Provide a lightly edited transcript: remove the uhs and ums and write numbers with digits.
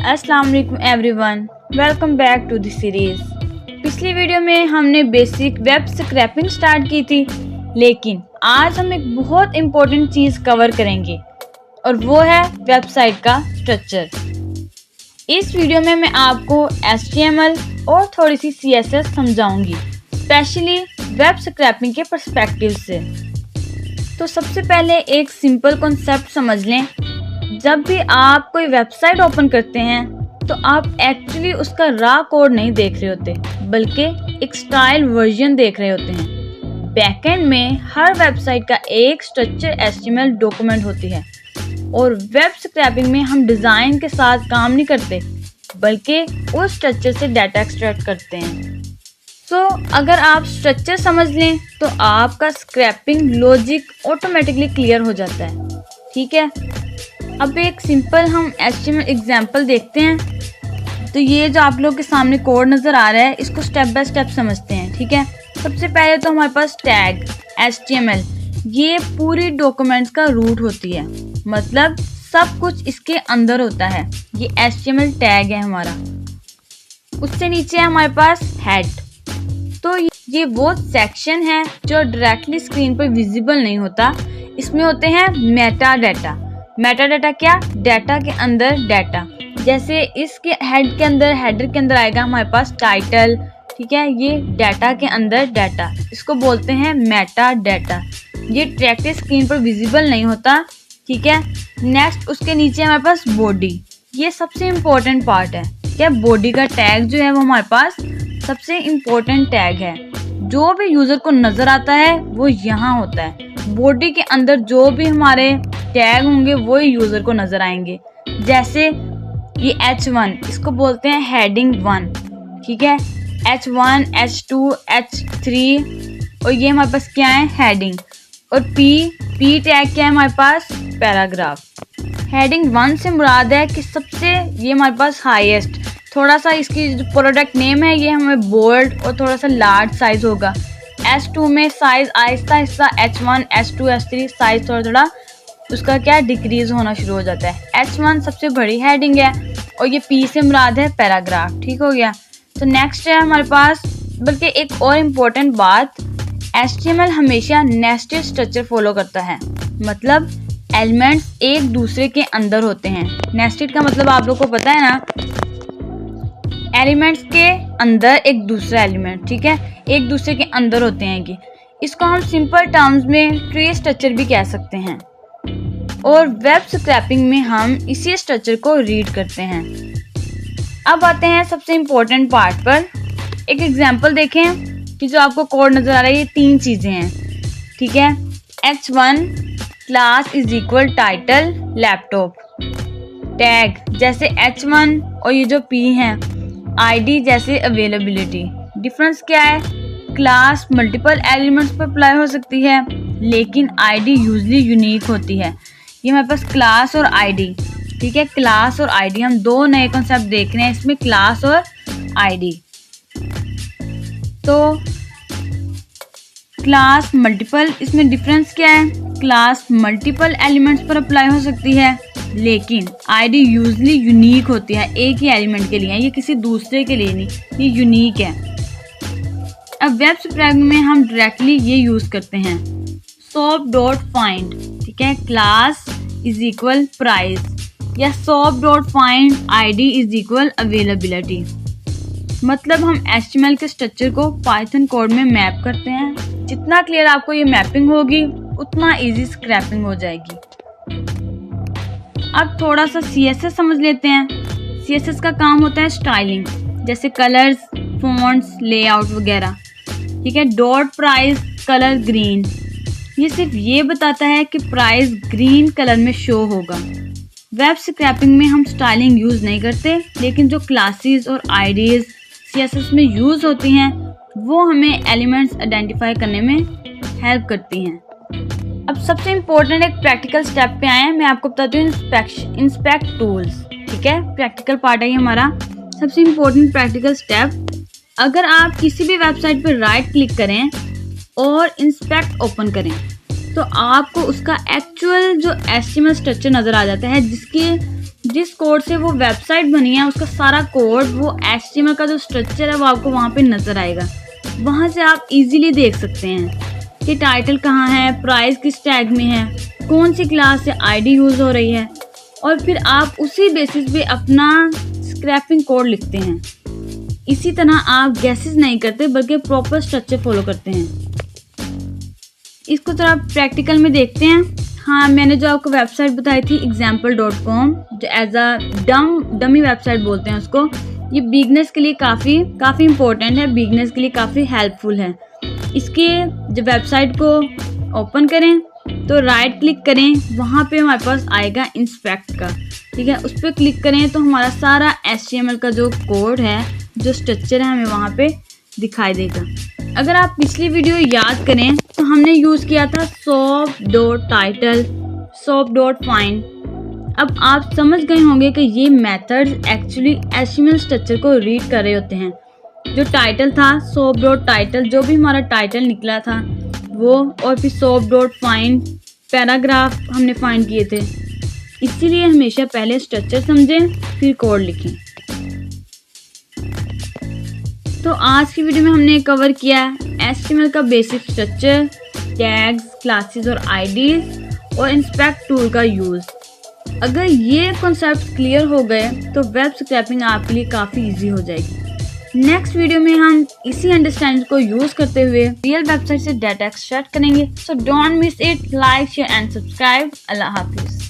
अस्सलाम वालेकुम everyone, welcome back to the series. पिछली वीडियो में हमने बेसिक वेब स्क्रैपिंग स्टार्ट की थी, लेकिन आज हम एक बहुत इम्पोर्टेंट चीज़ कवर करेंगे और वो है वेबसाइट का स्ट्रक्चर। इस वीडियो में मैं आपको HTML और थोड़ी सी CSS समझाऊंगी, स्पेशली वेब स्क्रैपिंग के पर्सपेक्टिव से। तो सबसे पहले एक सिंपल कॉन्सेप्ट समझ लें। जब भी आप कोई वेबसाइट ओपन करते हैं तो आप एक्चुअली उसका रॉ कोड नहीं देख रहे होते, बल्कि एक स्टाइल वर्जन देख रहे होते हैं। बैकएंड में हर वेबसाइट का एक स्ट्रक्चर HTML डॉक्यूमेंट होती है और वेब स्क्रैपिंग में हम डिज़ाइन के साथ काम नहीं करते, बल्कि उस स्ट्रक्चर से डाटा एक्सट्रैक्ट करते हैं। सो अगर आप स्ट्रक्चर समझ लें तो आपका स्क्रैपिंग लॉजिक ऑटोमेटिकली क्लियर हो जाता है। ठीक है, अब एक सिंपल हम HTML एग्जांपल देखते हैं। तो ये जो आप लोग के सामने कोड नज़र आ रहा है, इसको स्टेप बाय स्टेप समझते हैं। ठीक है, सबसे पहले तो हमारे पास टैग HTML, ये पूरी डॉक्यूमेंट्स का रूट होती है, मतलब सब कुछ इसके अंदर होता है। ये HTML टैग है हमारा। उससे नीचे है हमारे पास हेड, तो ये वो सेक्शन है जो डायरेक्टली स्क्रीन पर विजिबल नहीं होता। इसमें होते हैं मेटा डाटा। मेटा डाटा क्या? डाटा के अंदर डाटा। जैसे इसके हेड के अंदर, हेडर के अंदर आएगा हमारे पास टाइटल। ठीक है, ये डाटा के अंदर डाटा, इसको बोलते हैं मेटा डाटा। ये डायरेक्टली स्क्रीन पर विजिबल नहीं होता। ठीक है, नेक्स्ट उसके नीचे हमारे पास बॉडी। ये सबसे इम्पोर्टेंट पार्ट है। क्या? बॉडी का टैग जो है वो हमारे पास सबसे इम्पोर्टेंट टैग है। जो भी यूजर को नजर आता है वो यहाँ होता है। बॉडी के अंदर जो भी हमारे टैग होंगे वो यूजर को नजर आएंगे। जैसे ये H1, इसको बोलते हैं हेडिंग 1। ठीक है, H1, H2, H3 और ये हमारे पास क्या है? हेडिंग। और P टैग क्या है हमारे पास? पैराग्राफ। हेडिंग 1 से मुराद है कि सबसे ये हमारे पास हाईएस्ट, थोड़ा सा इसकी जो प्रोडक्ट नेम है ये हमें बोल्ड और थोड़ा सा लार्ज साइज होगा। H2 में size Aahista Aahista H1, H2, H3 size थोड़ा थोड़ा उसका क्या डिक्रीज होना शुरू हो जाता है। H1 सबसे बड़ी हेडिंग है और ये P से मुराद है पैराग्राफ। ठीक हो गया। तो नेक्स्ट है हमारे पास, बल्कि एक और इम्पोर्टेंट बात, HTML हमेशा नेस्टेड स्ट्रक्चर फॉलो करता है, मतलब एलिमेंट्स एक दूसरे के अंदर होते हैं। नेस्टेड का मतलब आप लोग को पता है ना, एलिमेंट्स के अंदर एक दूसरा एलिमेंट। ठीक है, एक दूसरे के अंदर होते हैं ये। इसको हम सिंपल टर्म्स में ट्री स्ट्रक्चर भी कह सकते हैं और वेब स्क्रैपिंग में हम इसी स्ट्रक्चर को रीड करते हैं। अब आते हैं सबसे इम्पोर्टेंट पार्ट पर। एक एग्जांपल देखें कि जो आपको कोड नज़र आ रहा है, ये 3 चीज़ें हैं। ठीक है, H1 class is equal title laptop, tag जैसे H1 और ये जो P है ID जैसे अवेलेबिलिटी। डिफरेंस क्या है? क्लास मल्टीपल एलिमेंट्स पर अप्लाई हो सकती है, लेकिन ID यूजली यूनिक होती है। ये हमारे पास क्लास और ID। ठीक है, क्लास और ID, हम 2 नए कॉन्सेप्ट देख रहे हैं इसमें, क्लास और ID। तो क्लास मल्टीपल, इसमें डिफरेंस क्या है? क्लास मल्टीपल एलिमेंट्स पर अप्लाई हो सकती है, लेकिन ID यूजली यूनिक होती है, एक ही एलिमेंट के लिए, ये किसी दूसरे के लिए नहीं, ये यूनिक है। अब वेब स्क्रैपिंग में हम डायरेक्टली ये यूज करते हैं, soap.find। ठीक है, क्लास इज इक्वल प्राइस या soap.find ID is equal availability. मतलब हम HTML के स्ट्रक्चर को पाइथन कोड में मैप करते हैं। जितना क्लियर आपको ये मैपिंग होगी उतना इजी स्क्रैपिंग हो जाएगी। अब थोड़ा सा CSS समझ लेते हैं। CSS का काम होता है स्टाइलिंग, जैसे कलर्स, फॉन्ट्स, लेआउट वगैरह। ठीक है, डॉट प्राइस कलर ग्रीन, ये सिर्फ ये बताता है कि प्राइस ग्रीन कलर में शो होगा। वेब स्क्रैपिंग में हम स्टाइलिंग यूज़ नहीं करते, लेकिन जो क्लासेस और IDs CSS में यूज़ होती हैं वो हमें एलिमेंट्स आइडेंटिफाई करने में हेल्प करती हैं। अब सबसे इम्पोर्टेंट एक प्रैक्टिकल स्टेप पे आए हैं। मैं आपको बताती हूँ इंस्पेक्ट टूल्स। ठीक है, प्रैक्टिकल पार्ट है ये हमारा। सबसे इम्पोर्टेंट प्रैक्टिकल स्टेप, अगर आप किसी भी वेबसाइट पर राइट क्लिक करें और इंस्पेक्ट ओपन करें तो आपको उसका एक्चुअल जो HTML स्ट्रक्चर नज़र आ जाता है, जिसके जिस कोड से वो वेबसाइट बनी है उसका सारा कोड, वो HTML का जो स्ट्रक्चर है वो आपको वहाँ पे नज़र आएगा। वहाँ से आप इजीली देख सकते हैं कि टाइटल कहाँ है, प्राइस किस टैग में है, कौन सी क्लास से आईडी यूज़ हो रही है, और फिर आप उसी बेसिस पे अपना स्क्रैपिंग कोड लिखते हैं। इसी तरह आप गैसेस नहीं करते बल्कि प्रॉपर स्ट्रक्चर फॉलो करते हैं। इसको थोड़ा प्रैक्टिकल में देखते हैं। हाँ, मैंने जो आपको वेबसाइट बताई थी example.com, जो एज अ डमी वेबसाइट बोलते हैं उसको, ये बिगनर्स के लिए काफ़ी इम्पोर्टेंट है, बिगनर्स के लिए काफ़ी हेल्पफुल है। इसके जब वेबसाइट को ओपन करें तो राइट क्लिक करें, वहाँ पे हमारे पास आएगा इंस्पेक्ट का, ठीक है। उस पर क्लिक करें तो हमारा सारा HTML का जो कोड है, जो स्ट्रक्चर है, हमें वहाँ पे दिखाई देगा। अगर आप पिछली वीडियो याद करें तो हमने यूज़ किया था shop.title, shop.find। अब आप समझ गए होंगे कि ये मेथड्स एक्चुअली HTML स्ट्रक्चर को रीड कर रहे होते हैं। जो टाइटल था shop.title, जो भी हमारा टाइटल निकला था वो, और फिर shop.find पैराग्राफ हमने फाइंड किए थे। इसीलिए हमेशा पहले स्ट्रक्चर समझें फिर कोड लिखें। तो आज की वीडियो में हमने कवर किया HTML का बेसिक स्ट्रक्चर, टैग्स, क्लासेस और आईडीज, और इंस्पेक्ट टूल का यूज़। अगर ये कॉन्सेप्ट क्लियर हो गए तो वेब स्क्रैपिंग आपके लिए काफ़ी इजी हो जाएगी। नेक्स्ट वीडियो में हम इसी अंडरस्टैंडिंग को यूज़ करते हुए रियल वेबसाइट से डाटा एक्सट्रैक्ट करेंगे। So don't miss it, like, share and subscribe. अल्लाह हाफिज़।